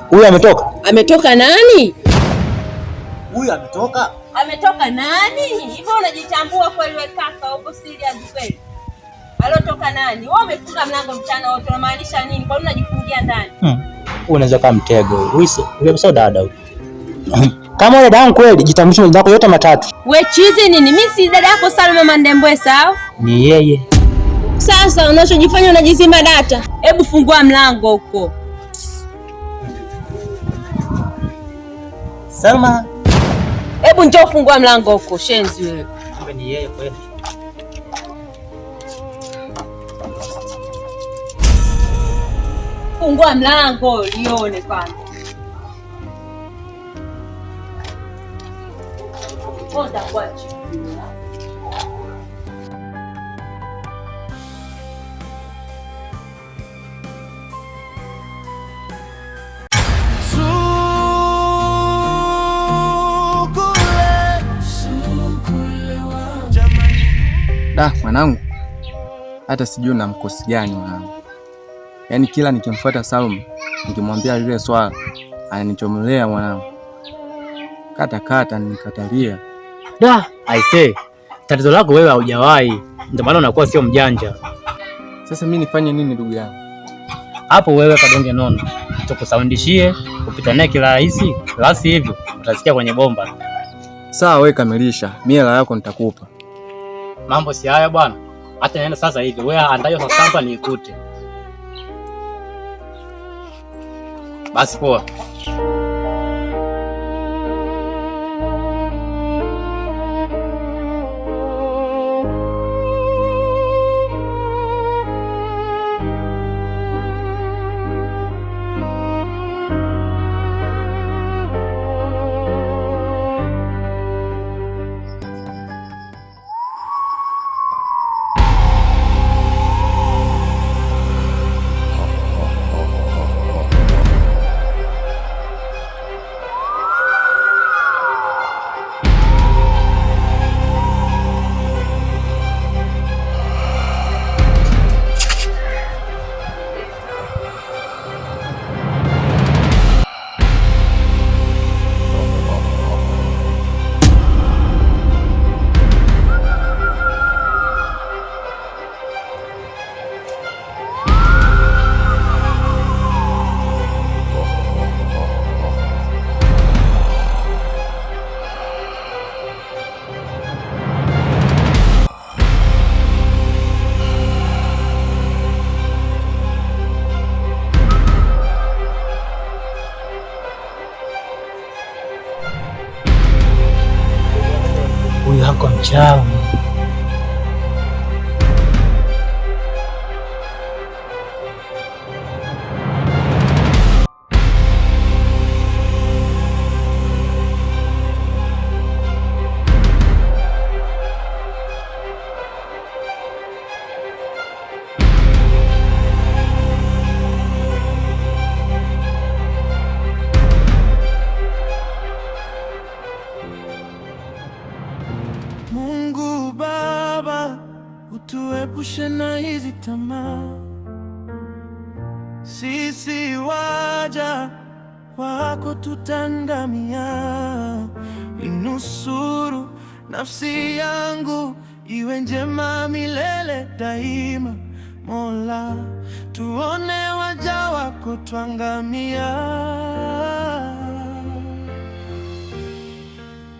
Huyu ametoka? Ametoka nani? Huyu ametoka? Ametoka nani? Hivyo unajitambua kweli wewe kaka, uko serious kweli? Alotoka nani? Wewe umefunga mlango mchana wote, unamaanisha nini? Kwa nini unajifungia ndani? Unaweza kama mtego. Huyu sio dada huyu. Kama wewe dada yangu kweli, jitambulishe majina yako yote matatu. We chizi nini? Mimi si dada yako Salma Mandembwe sawa? Ni yeye. Sasa unachojifanya unajizima data. Hebu fungua mlango huko. Salma. Hebu njoo fungua mlango huko, shenzi wewe. Ni yeye kweli. Fungua mlango lione kwanza. Ngoja kwaje. Da, mwanangu. Hata sijui na mkosi gani mwanangu. Yaani kila nikimfuata Salma, nikimwambia lile swala, ananichomolea mwanangu. Kata nikatalia. Da, I say, tatizo lako wewe haujawahi. Ndio maana unakuwa sio mjanja. Sasa mimi nifanye nini ndugu yangu? Hapo wewe kadonge nono. Tukusaundishie, upita naye kirahisi, lasi hivyo utasikia kwenye bomba. Sawa wewe kamilisha, mimi hela yako nitakupa. Mambo si haya bwana. Hata naenda sasa hivi. Wewe andayo sasa hapa niikute. Basi poa. Huyu hako mchawi. Mungu Baba, utuepushe na hizi tamaa. Sisi waja wako tutangamia. Inusuru nafsi yangu iwe njema milele daima. Mola, tuone waja wako twangamia.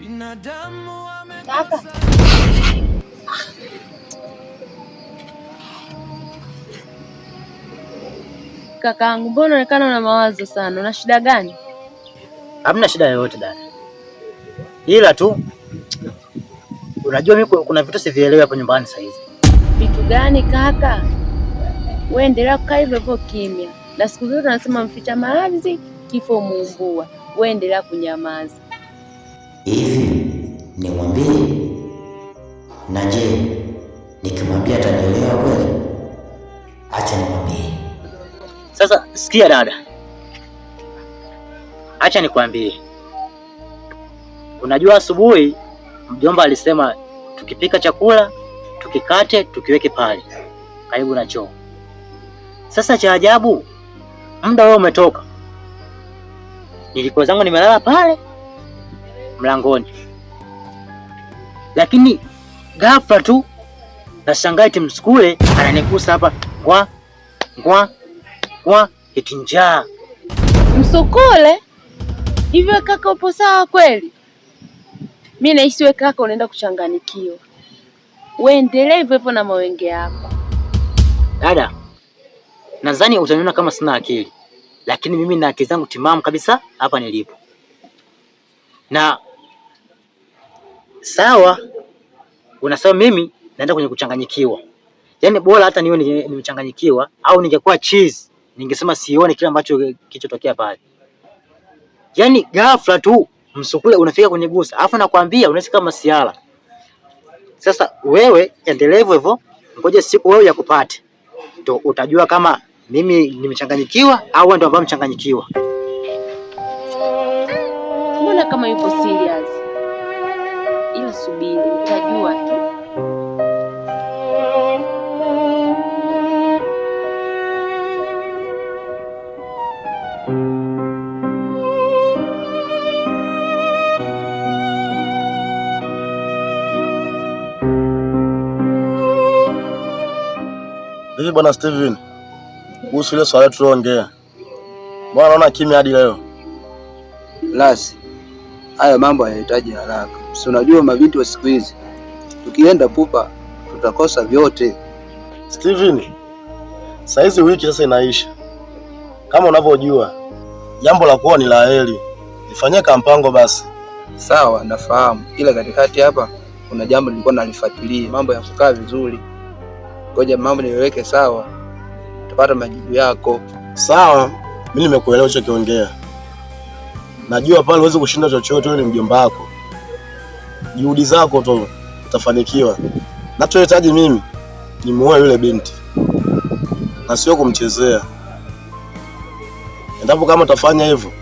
Binadamu Kaka. Kakaangu, mbona unaonekana una mawazo sana? Una shida gani? Hamna shida yoyote dada. Ila tu unajua mimi kuna vitu sivielewi hapo nyumbani sasa hizi. Vitu gani kaka? Wewe endelea kukaa hivyo hivyo kimya. Na siku zote tunasema mficha maradhi kifo muumbua. Wewe endelea kunyamaza. Hivi nimwambie? Na je, nikimwambia atanielewa kweli? Acha nimwambie. Sasa sikia dada. Acha nikwambie. Unajua asubuhi mjomba alisema tukipika chakula, tukikate, tukiweke pale karibu na choo. Sasa cha ajabu, muda wewe umetoka. nilikuwa zangu nimelala pale mlangoni, lakini ghafla tu nashangaa eti msukule ananigusa hapa kwa eti njaa. Msukule? Hivyo kaka upo sawa kweli? Mimi nahisi wewe kaka unaenda kuchanganikiwa. Wewe endelee hivyo hivyo na mawenge yako. Dada, nadhani utaniona kama sina akili, lakini mimi na akili zangu timamu kabisa hapa nilipo. Na sawa, unasema mimi naenda kwenye kuchanganyikiwa. Yaani bora hata niwe nimechanganyikiwa au ningekuwa cheese, ningesema sione kile ambacho kilichotokea pale. Yaani ghafla tu msukule unafika kwenye gusa, alafu nakwambia unahisi kama siala. Sasa wewe endelea hivyo hivyo, ngoja siku wewe ya kupate. Ndio utajua kama mimi nimechanganyikiwa au wewe ndio ambaye umechanganyikiwa. Mbona kama yupo serious? Ila subiri utajua tu. Hivi bwana Steven, kuhusu ile swala tuliongea. Bwana naona kimya hadi leo. Lasi, haya mambo hayahitaji haraka. Si unajua mabinti wa siku hizi, tukienda pupa tutakosa vyote. Steven, saizi wiki sasa inaisha. Kama unavyojua, jambo la kuoa ni la heri. Nifanyie kampango basi. Sawa, nafahamu. Ila katikati hapa kuna jambo nilikuwa nalifuatilia, mambo ya kukaa vizuri. Ngoja mambo niweke sawa, utapata majibu yako. Sawa, mimi nimekuelewa ulichokiongea. Najua pale huwezi kushinda chochote, wewe ni mjomba wako. Juhudi zako tu utafanikiwa. Nachohitaji mimi ni muoe yule binti, na sio kumchezea. Endapo kama utafanya hivyo,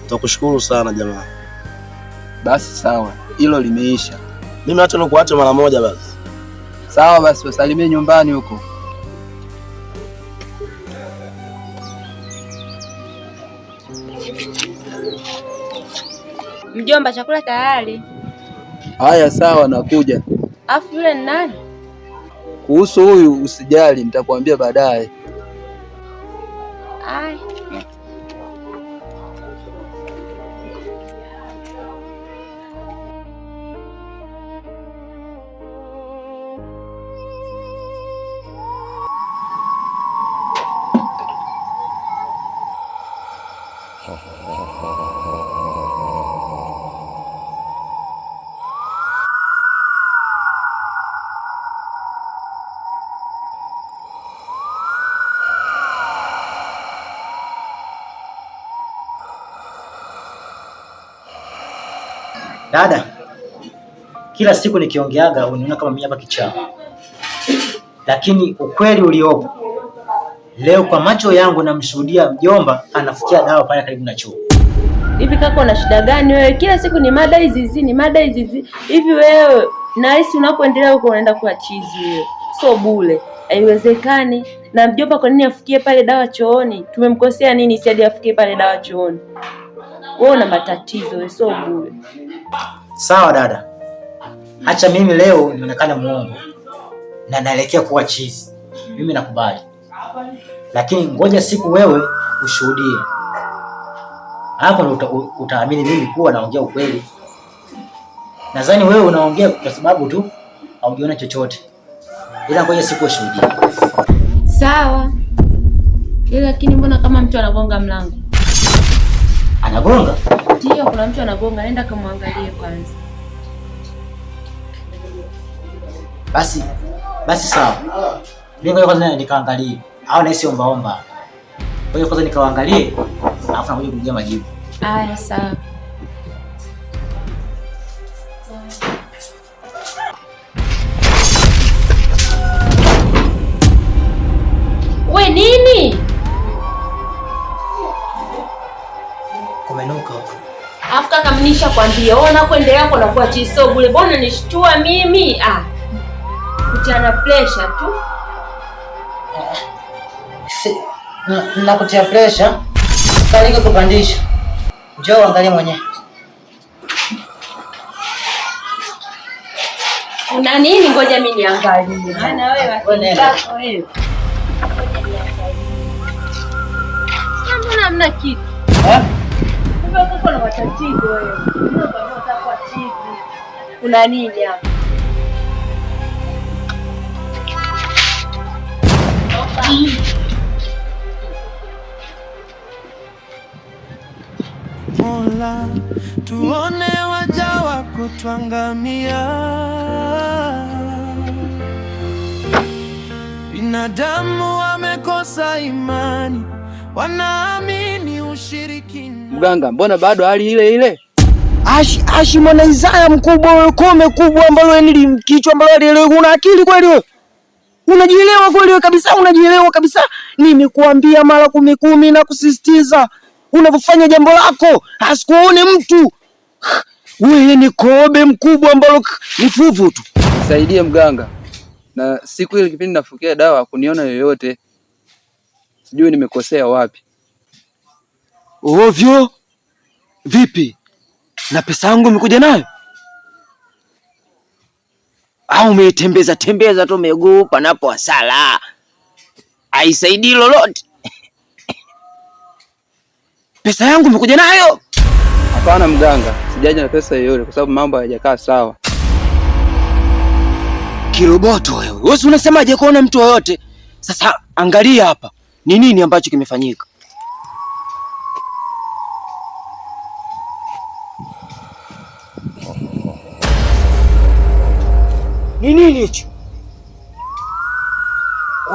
nitakushukuru sana jamaa. Basi sawa, hilo limeisha. Mimi hata nikuache mara moja basi. Sawa basi, wasalimie nyumbani huko. Mjomba, chakula tayari. Haya sawa, nakuja. Afu yule ni nani? Kuhusu huyu usijali, nitakwambia baadaye. Ai. Dada, kila siku nikiongeaga uniona kama mimi hapa kichaa. Lakini ukweli uliopo leo kwa macho yangu namshuhudia mjomba anafikia dawa pale karibu na choo. Hivi kaka una shida gani wewe? Kila siku ni mada hizi, ni mada hizi. Hivi wewe nahisi unapoendelea huko unaenda kuwa chizi wewe. So bure. Haiwezekani. Na mjomba kwa nini afikie pale dawa chooni? Tumemkosea nini si hadi afikie pale dawa chooni? Wewe una matatizo wewe, so bure. Sawa dada. Acha mimi leo nionekane muongo na naelekea kuwa chizi. Mimi nakubali. Lakini ngoja siku wewe ushuhudie. Hapo utaamini mimi kuwa naongea ukweli. Nadhani wewe unaongea kwa sababu tu haujiona chochote. Ila ngoja siku ushuhudie. Sawa. Lakini mbona kama mtu anagonga mlango? Anagonga? Ndio, kuna mtu anagonga, nenda kumwangalie kwanza. Basi sawa. Mimi ngoja kwanza nikaangalie. Au naisi omba. Ngoja kwanza nikaangalie, alafu nakuja kujibu majibu. Aya, sawa. We nini? Kumenuka huko. Afu kaka mnisha kwambia, wewe unakoendelea kwa nakuwa chiso bure. Mbona nishtua mimi? Kutiana pressure tu. Nakutia pressure. Sasa kupandisha. Njoo angalia mwenyewe. Una nini? Ngoja mimi niangalie. Maana wewe wewe. Mbona hamna kitu? Kumbe uko na matatizo wewe. Ndio kama utakuwa chizi. Kuna nini hapa? Mola, tuone waja wako twangamia. Binadamu wamekosa imani, wanaamini ushirikina. Mganga, mbona bado hali ile ile? Ashi mwana Isaya mkubwa wewe, kome kubwa ambalo ni kichwa ambalo alielewa. Una akili kweli wewe? Unajielewa kweli wewe kabisa? Unajielewa kabisa? Nimekuambia mara 10 na kusisitiza unapofanya jambo lako asikuone mtu. Wewe ni kobe mkubwa ambalo ni fuvu tu. Nisaidie mganga. Na siku ile kipindi nafukia dawa kuniona yoyote. Sijui nimekosea wapi. Ovyo. Vipi? Na pesa yangu umekuja nayo? Au umeitembeza tu miguu panapo asala? Haisaidii lolote. Pesa yangu umekuja nayo? Hapana mganga, sijaja na pesa yoyote kwa sababu mambo hayajakaa sawa. Kiroboto wewe. Wewe unasemaje kuona mtu yoyote? Sasa angalia hapa. Ni nini ambacho kimefanyika? Ni nini hicho?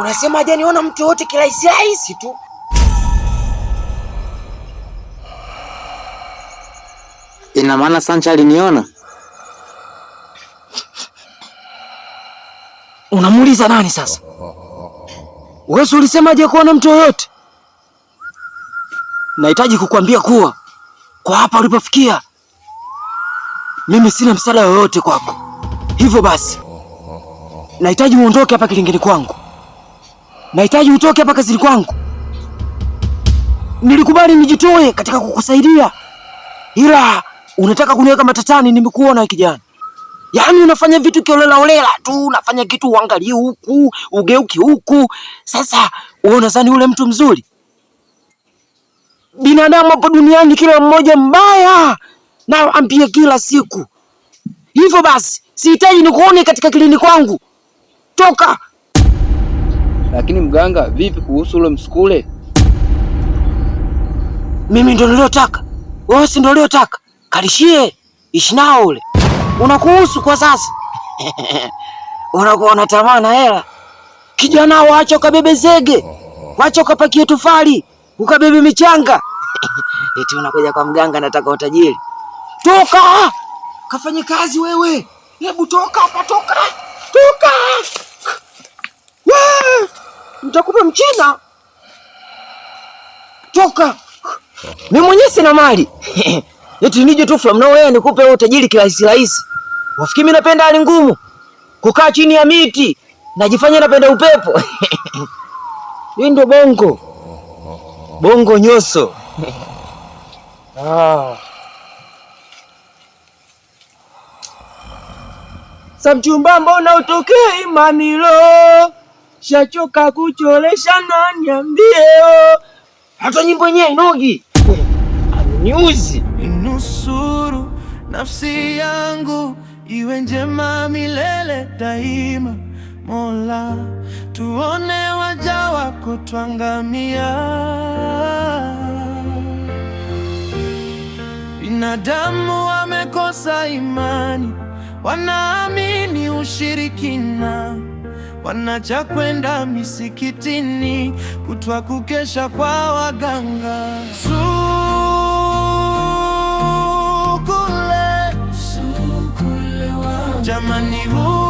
Unasemaje niona mtu yote kirahisi tu? Ina maana Sancha aliniona? Unamuuliza nani sasa? Wewe ulisemaje kuona mtu yote? Nahitaji kukuambia kuwa kwa hapa ulipofikia mimi sina msaada yoyote kwako. Hivyo basi nahitaji uondoke hapa kilingeni kwangu. Nahitaji utoke hapa kazini kwangu. Nilikubali nijitoe katika kukusaidia, ila unataka kuniweka matatani. Nimekuona kijana, yaani unafanya vitu kiolela tu, unafanya kitu uangalie huku ugeuki huku. Sasa wewe unadhani ule mtu mzuri? Binadamu hapo duniani kila mmoja mbaya, na ambie kila siku. Hivyo basi sihitaji nikuone katika kilini kwangu. Toka. Lakini mganga, vipi kuhusu ule msukule? Mimi ndo niliotaka. Wewe si ndo uliotaka? Kalishie, ishi nao ule. Unakuhusu kwa sasa. Unakuwa unatamani na hela. Kijana, waacha ukabebe zege. Waacha ukapakie tofali, ukabebe michanga. Eti unakuja kwa mganga nataka utajiri. Toka! Kafanye kazi wewe. Hebu toka hapa, toka. Toka! Wewe! Nitakupa mchina. Toka! Mimi mwenyewe sina mali. Eti nije tu from nowhere nikupe wewe utajiri kirahisi rahisi. Wafikiri mimi napenda hali ngumu? Kukaa chini ya miti, najifanya napenda upepo. Hii ndio bongo. Bongo nyoso. Samchumba mbona utokei mamilo? Shachoka kucholesha na niambie. Hata nyimbo yenyewe inogi. Niuzi. Inusuru nafsi yangu iwe njema milele daima. Mola, tuone waja wako twangamia. Binadamu wamekosa imani, wanaamini ushirikina, wanacha kwenda misikitini, kutwa kukesha kwa waganga. Sukule jamani huu